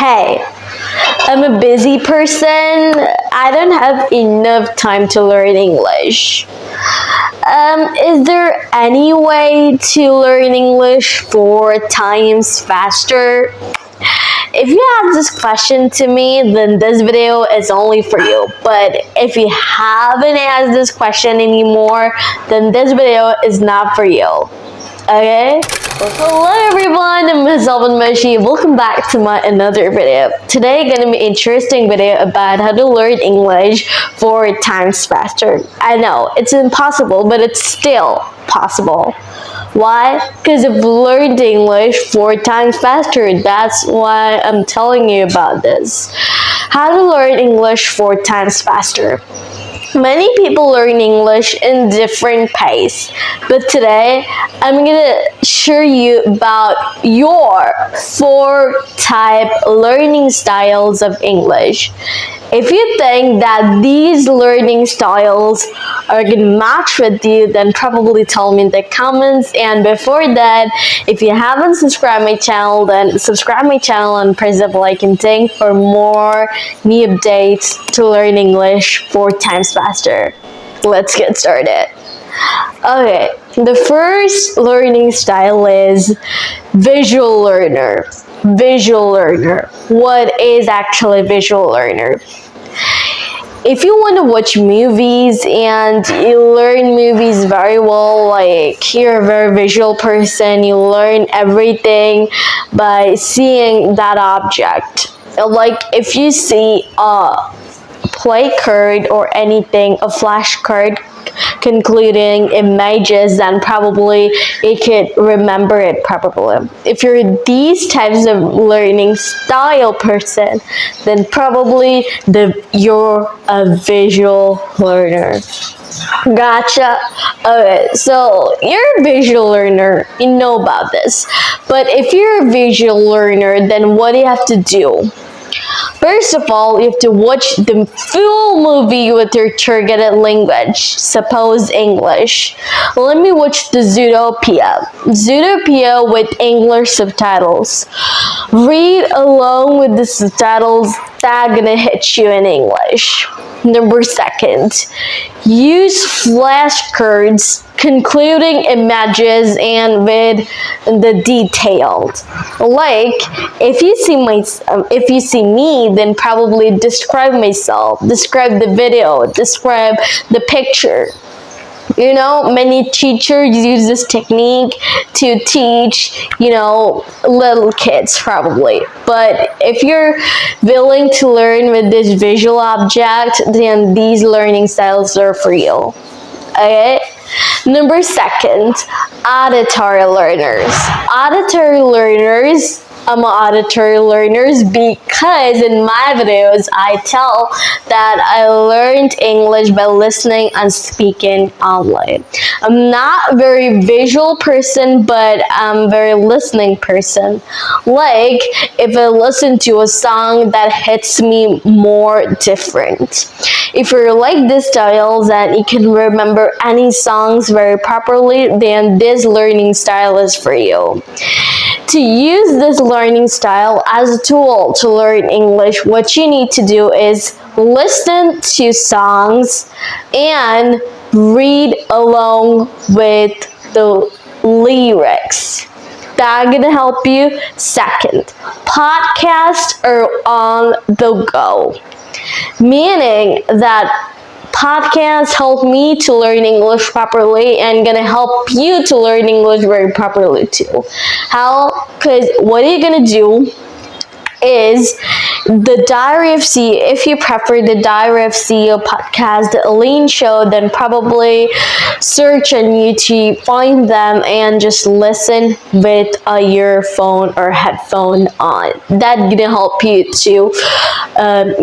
Hey, I'm a busy person. I don't have enough time to learn English. Is there any way to learn English 4 times faster? If you ask this question to me, then this video is only for you. But if you haven't asked this question anymore, then this video is not for you. Okay? Hello everyone, I'm Mehzabin Mowshi. Welcome back to my another video. Today gonna be an interesting video about how to learn English 4 times faster. I know, it's impossible, but it's still possible. Why? Because I've learned English 4 times faster. That's why I'm telling you about this. How to learn English 4 times faster. Many people learn English in different pace, but today I'm gonna share you about your 4 type learning styles of English. If you think that these learning styles are gonna match with you, then probably tell me in the comments. And before that, if you haven't subscribed my channel, then subscribe my channel and press the bell icon thing for more new updates to learn English 4 times faster. Let's get started. Okay, the first learning style is visual learner. Visual learner. What is actually visual learner? If you want to watch movies and you learn movies very well, like you're a very visual person, you learn everything by seeing that object. Like if you see a play card or anything, a flashcard concluding images, then probably you could remember it probably. If you're these types of learning style person, then probably you're a visual learner. Gotcha. Okay, so you're a visual learner, you know about this. But if you're a visual learner, then what do you have to do? First of all, you have to watch the full movie with your targeted language, suppose English. Let me watch the Zootopia. Zootopia with English subtitles. Read along with the subtitles that gonna hit you in English. Number second, use flashcards concluding images and with the detailed. Like if you see me, then probably describe myself, describe the video, describe the picture. You know, many teachers use this technique to teach, little kids probably. But if you're willing to learn with this visual object, then these learning styles are for you. Okay? Number second, auditory learners. I'm auditory learners because in my videos I tell that I learned English by listening and speaking only. I'm not a very visual person, but I'm a very listening person. Like if I listen to a song that hits me more different. If you're like this style that you can remember any songs very properly, then this learning style is for you. To use this learning style as a tool to learn English, what you need to do is listen to songs and read along with the lyrics. That's gonna help you. Second, podcasts are on the go, meaning that podcasts help me to learn English properly and gonna help you to learn English very properly too. How? Because what are you gonna do is the Diary of CEO. If you prefer the Diary of CEO podcast, the Elaine Show, then probably search on YouTube, find them, and just listen with a earphone or headphone on. That's gonna help you to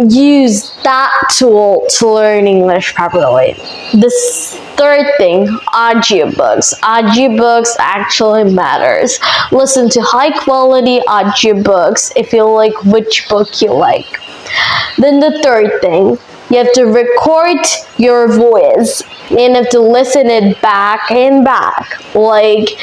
use that tool to learn English properly. This third thing, audiobooks. Audiobooks actually matters. Listen to high quality audiobooks if you like which book you like. Then the third thing, You have to record your voice and have to listen it back and back. Like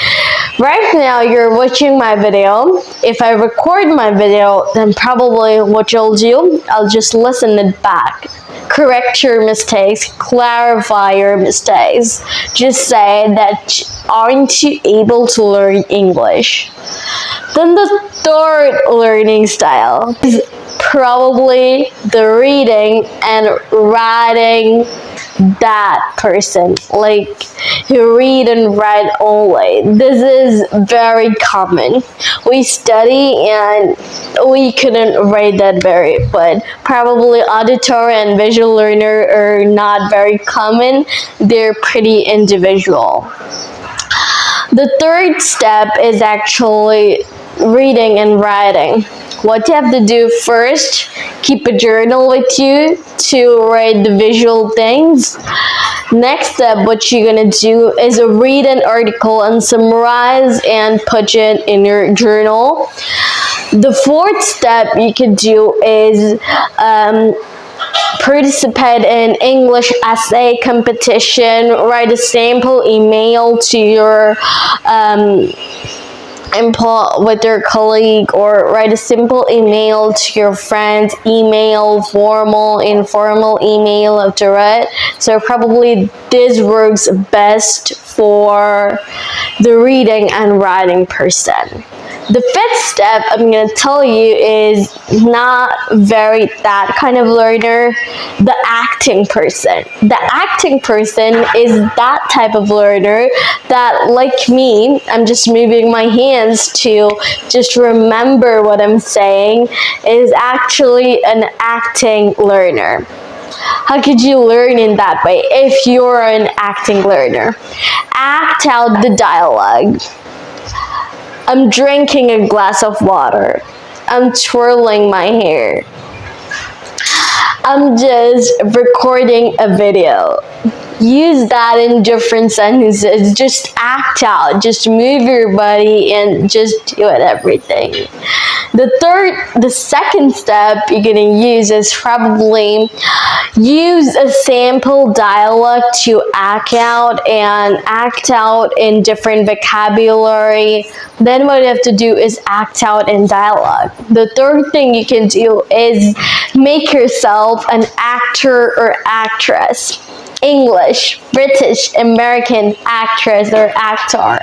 right now you're watching my video. If I record my video, then probably what you'll do, I'll just listen it back. Correct your mistakes, clarify your mistakes. Just say that aren't you able to learn English? Then the third learning style is probably the reading and writing that person. Like you read and write only. This is very common. We study and we couldn't write that very, but probably auditory and visual learner are not very common. They're pretty individual. The third step is actually reading and writing. What you have to do first, keep a journal with you to write the visual things. Next step, what you're gonna do is read an article and summarize and put it in your journal. The fourth step you can do is participate in English essay competition, write a sample email to your with your colleague, or write a simple email to your friends, email, formal, informal email after it. So probably this works best for the reading and writing person. The fifth step I'm going to tell you is not very that kind of learner, the acting person. The acting person is that type of learner that, like me, I'm just moving my hands to just remember what I'm saying, is actually an acting learner. How could you learn in that way if you're an acting learner? Act out the dialogue. I'm drinking a glass of water. I'm twirling my hair. I'm just recording a video. Use that in different sentences. Just act out. Just move your body and just do it everything. The second step you're gonna use is probably use a sample dialogue to act out and act out in different vocabulary. Then what you have to do is act out in dialogue. The third thing you can do is make yourself an actor or actress. English, British, American actress or actor.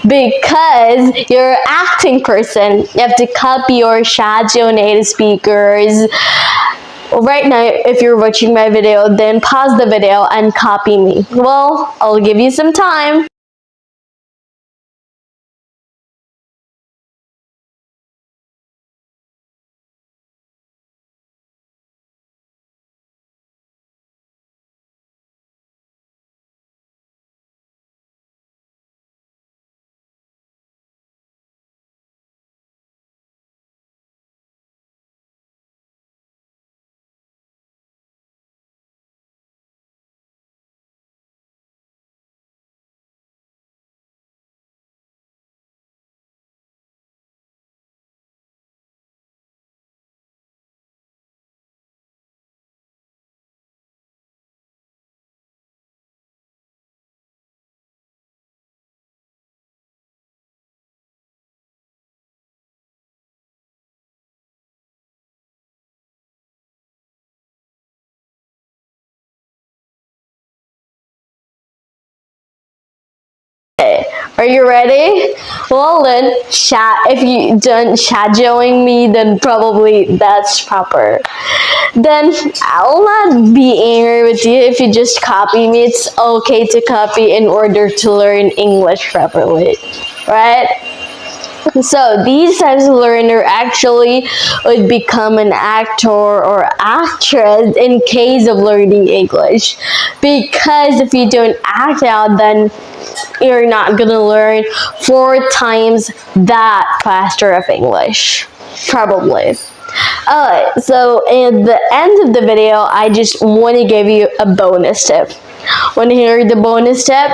Because you're an acting person, you have to copy or shadow native speakers. Right now, if you're watching my video, then pause the video and copy me. Well, I'll give you some time. Are you ready? Well then, if you done shadowing me, then probably that's proper. Then I'll not be angry with you if you just copy me. It's okay to copy in order to learn English properly, right? So these types of learner actually would become an actor or actress in case of learning English. Because if you don't act out, then you're not gonna learn 4 times that faster of English. Probably. Alright, so at the end of the video, I just want to give you a bonus tip. Want to hear the bonus tip?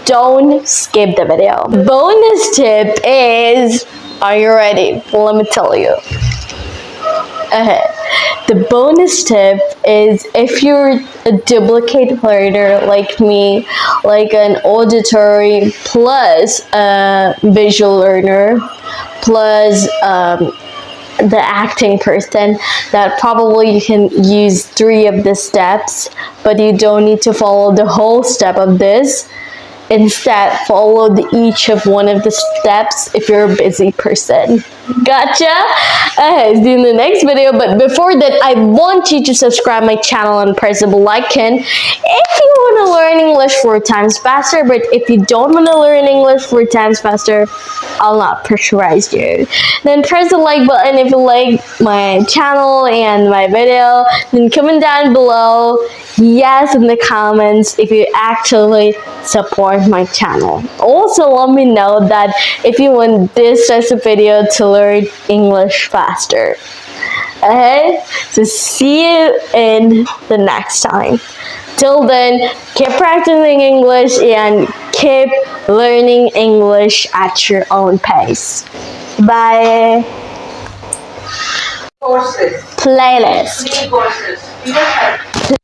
Don't skip the video. Bonus tip is, are you ready? Let me tell you. Okay. the bonus tip is if you're a duplicate learner like me, like an auditory plus a visual learner plus the acting person, that probably you can use 3 of the steps, but you don't need to follow the whole step of this. Instead, follow each of one of the steps if you're a busy person. Gotcha? See you in the next video. But before that, I want you to subscribe my channel and press the bell icon if you want to learn English 4 times faster. But if you don't want to learn English 4 times faster, I'll not pressurize you. Then press the like button if you like my channel and my video. Then comment down below yes in the comments if you actually support my channel. Also, let me know that if you want this type of video to learn English faster. Okay, so see you in the next time. Till then, keep practicing English and keep learning English at your own pace. Bye. Courses. Playlist. Mini courses.